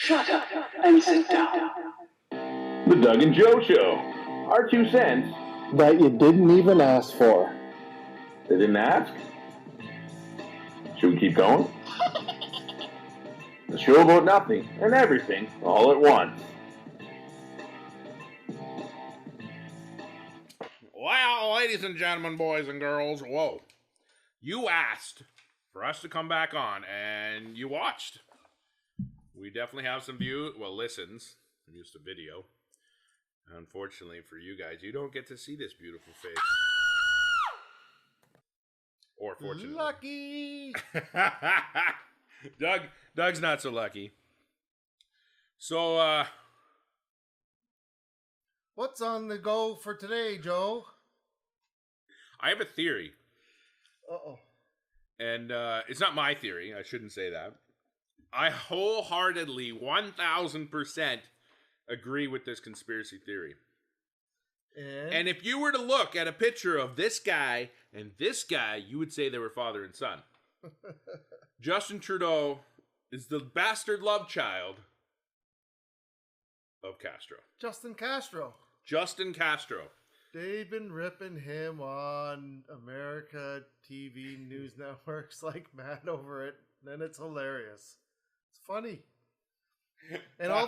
Shut up and sit down. The Doug and Joe Show. Our 2 cents. That you didn't even ask for. They didn't ask? Should we keep going? The show about nothing and everything all at once. Well, ladies and gentlemen, boys and girls, whoa. You asked for us to come back on, and you watched. We definitely have some listens. I'm used to video. Unfortunately for you guys, you don't get to see this beautiful face. Or fortunately. Lucky! Doug's not so lucky. So, what's on the go for today, Joe? I have a theory. Uh-oh. And it's not my theory. I shouldn't say that. I wholeheartedly, 1,000% agree with this conspiracy theory. And if you were to look at a picture of this guy and this guy, you would say they were father and son. Justin Trudeau is the bastard love child of Castro. Justin Castro. Justin Castro. They've been ripping him on America TV news networks like mad over it, and it's hilarious. It's funny. And all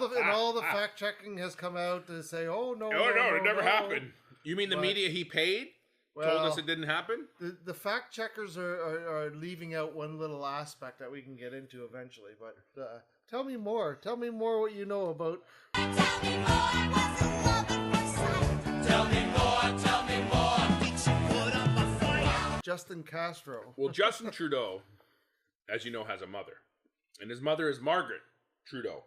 the fact checking has come out to say, "Oh no, it never happened." You mean the media he paid told us it didn't happen? The fact checkers are leaving out one little aspect that we can get into eventually. But tell me more. Tell me more what you know about. Tell me more. What's the love at first sight? Tell me more. Tell me more. Did you put up a fight? Justin Castro. Well, Justin Trudeau, as you know, has a mother, and his mother is Margaret Trudeau.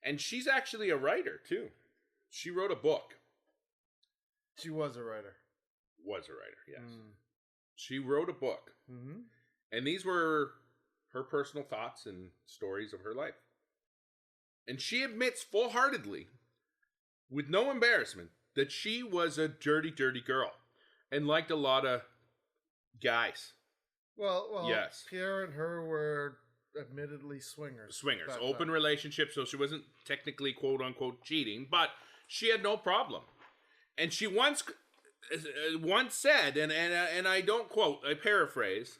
And she's actually a writer, too. She wrote a book. She was a writer. Was a writer, yes. She wrote a book. Mm-hmm. And these were her personal thoughts and stories of her life. And she admits full-heartedly, with no embarrassment, that she was a dirty, dirty girl. And liked a lot of guys. Well, yes. Pierre and her were admittedly swingers, open relationship, so she wasn't technically quote unquote cheating, but she had no problem. And she once said, and I don't quote, I paraphrase,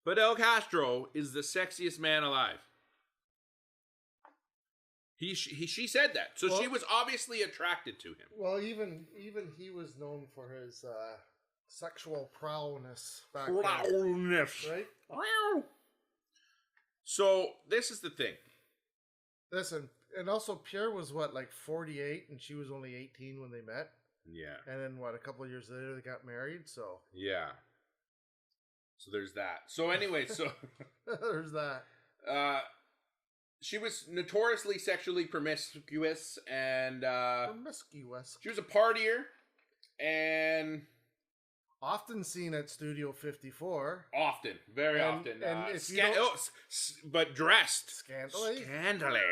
Fidel Castro is the sexiest man alive. She said that, so she was obviously attracted to him. Well, even he was known for his sexual prowess back then, right? So, this is the thing. Listen, and also Pierre was like 48 and she was only 18 when they met. Yeah. And then a couple of years later they got married, so. Yeah. So there's that. So anyway, there's that. She was notoriously sexually promiscuous and promiscuous. She was a partier and often seen at Studio 54. Often, very often. And but dressed. Scantily.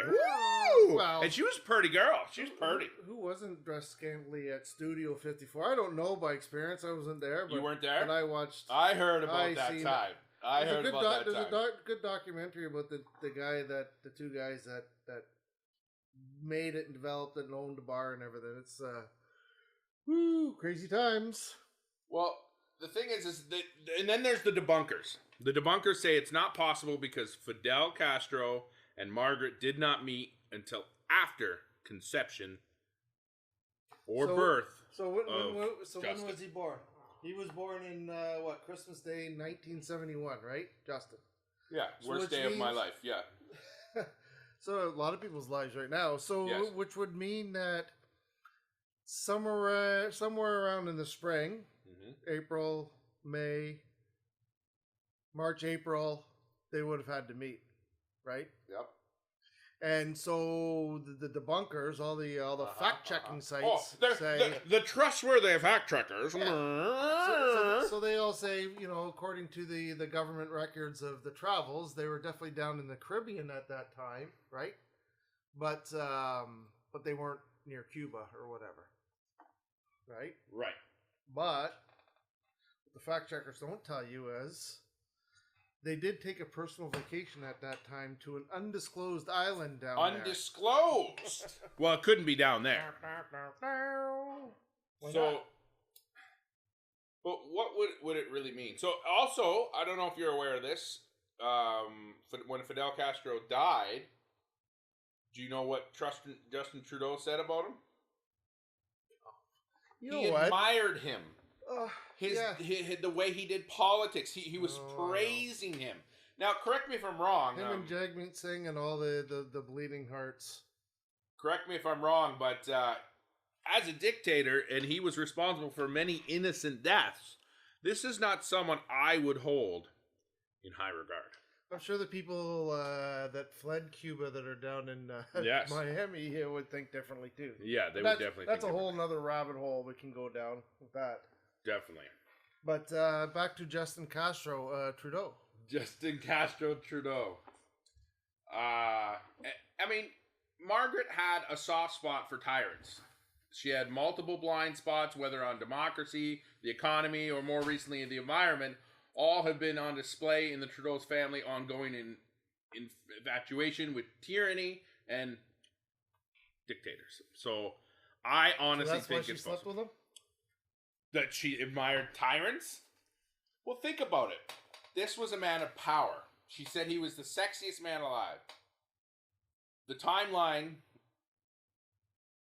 Woo! Well, and she was a pretty girl. She was pretty. Who wasn't dressed scantily at Studio 54? I don't know by experience. I wasn't there. But, you weren't there? But I watched. I heard about that time. There's a good documentary about the two guys that made it and developed it and owned the bar and everything. It's crazy times. Well, the thing is and then there's the debunkers. The debunkers say it's not possible because Fidel Castro and Margaret did not meet until after conception or birth. So when was he born? He was born in Christmas Day, 1971, right, Justin? Yeah, worst day of my life. Yeah. So a lot of people's lives right now. So yes. Which would mean that somewhere around in the spring. April, May, March, April, they would have had to meet, right? Yep. And so the debunkers, all the fact checking sites say the trustworthy fact checkers. Yeah. So they all say, according to the government records of the travels, they were definitely down in the Caribbean at that time, right? But they weren't near Cuba or whatever, right? Right. But what the fact checkers don't tell you is they did take a personal vacation at that time to an undisclosed island down Undisclosed. Well, it couldn't be down there. Why So, not? but what would it really mean? So, also, I don't know if you're aware of this. When Fidel Castro died, do you know what Justin Trudeau said about him? You know He what? admired him. His The way he did politics. He was praising him. Now, correct me if I'm wrong. him and Jagmeet Singh and all the bleeding hearts. Correct me if I'm wrong, but as a dictator, and he was responsible for many innocent deaths, this is not someone I would hold in high regard. I'm sure the people that fled Cuba that are down in Yes. Miami here would think differently too. Yeah, they would That's- definitely. That's a think whole nother rabbit hole we can go down with that. definitely. But back to Justin Castro, Trudeau. Justin Castro Trudeau. I mean, Margaret had a soft spot for tyrants. She had multiple blind spots, whether on democracy, the economy, or more recently the environment. All have been on display in the Trudeau's family, ongoing in infatuation with tyranny and dictators. So I honestly So that's why think she it's slept possible with him? that she admired tyrants. Well, think about it. This was a man of power. She said he was the sexiest man alive. The timeline,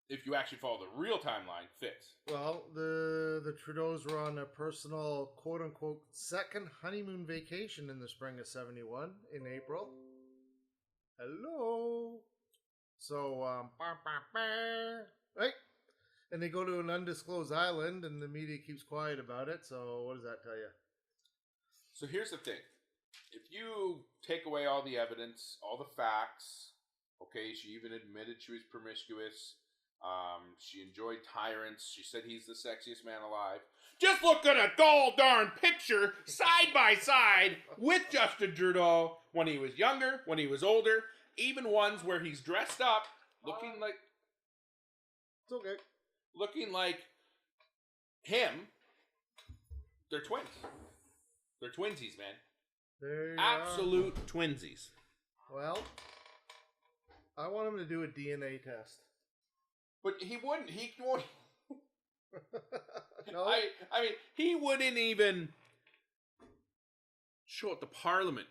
if you actually follow the real timeline, fits. Well, the Trudeaus were on a personal, quote-unquote, second honeymoon vacation in the spring of 71 in April. Hello. So, right? And they go to an undisclosed island, and the media keeps quiet about it. So, what does that tell you? So here's the thing. If you take away all the evidence, all the facts, okay, she even admitted she was promiscuous. She enjoyed tyrants. She said he's the sexiest man alive. Just look at a gol darn picture side by side with Justin Trudeau when he was younger, when he was older, even ones where he's dressed up, looking like It's okay. him. They're twins. They're twinsies, man. There you are. Absolute twinsies. Well, I want him to do a DNA test. But he wouldn't. He won't. No? I mean, he wouldn't even show it to Parliament.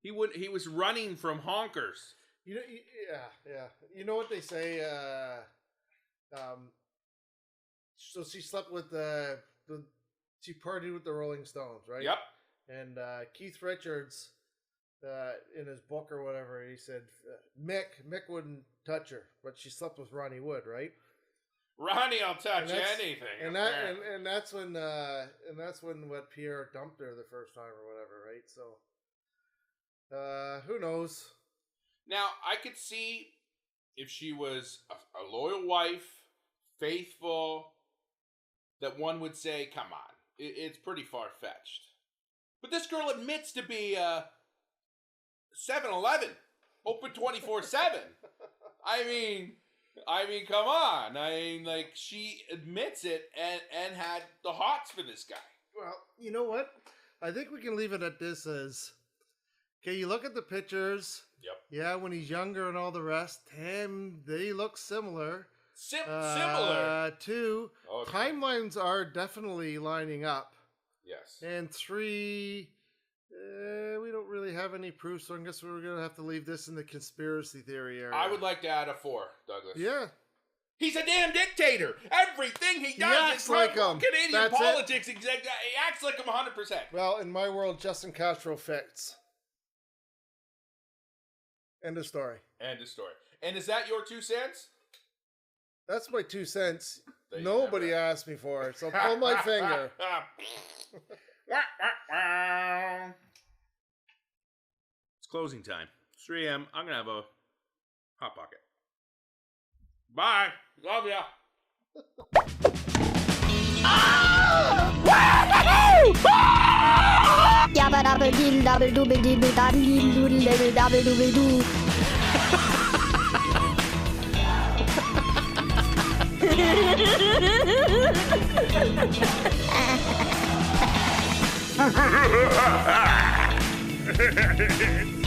He would. He was running from honkers. You know, yeah. You know what they say? So she slept with she partied with the Rolling Stones, right? Yep. And Keith Richards, in his book or whatever, he said Mick wouldn't touch her, but she slept with Ronnie Wood, right? Ronnie, I'll touch And that's- anything. And that and that's when what Pierre dumped her the first time or whatever, right? So who knows? Now, I could see if she was a loyal wife, faithful, that one would say, come on, it's pretty far-fetched. But this girl admits to be 7-Eleven, open 24/7. I mean, come on. I mean, like, she admits it and had the hots for this guy. Well, you know what? I think we can leave it at this as, okay, you look at the pictures. Yep. Yeah, when he's younger and all the rest, they look similar. Similar. 2, Okay. timelines are definitely lining up. Yes. And 3, we don't really have any proof, so I guess we're going to have to leave this in the conspiracy theory area. I would like to add a 4, Douglas. Yeah. He's a damn dictator. Everything he does acts is like him. Canadian That's it. politics. He acts like him 100%. Well, in my world, Justin Castro fits. End of story. End of story. And is that your 2 cents? That's my 2 cents. There you Nobody have it. asked me for it, so pull my finger. It's closing time. It's 3 a.m. I'm going to have a Hot Pocket. Bye. Love ya. Yabba dabba dee dabba dooba dee doo dabba dee doodle dabba dabba dooba doo. Ha ha ha! It's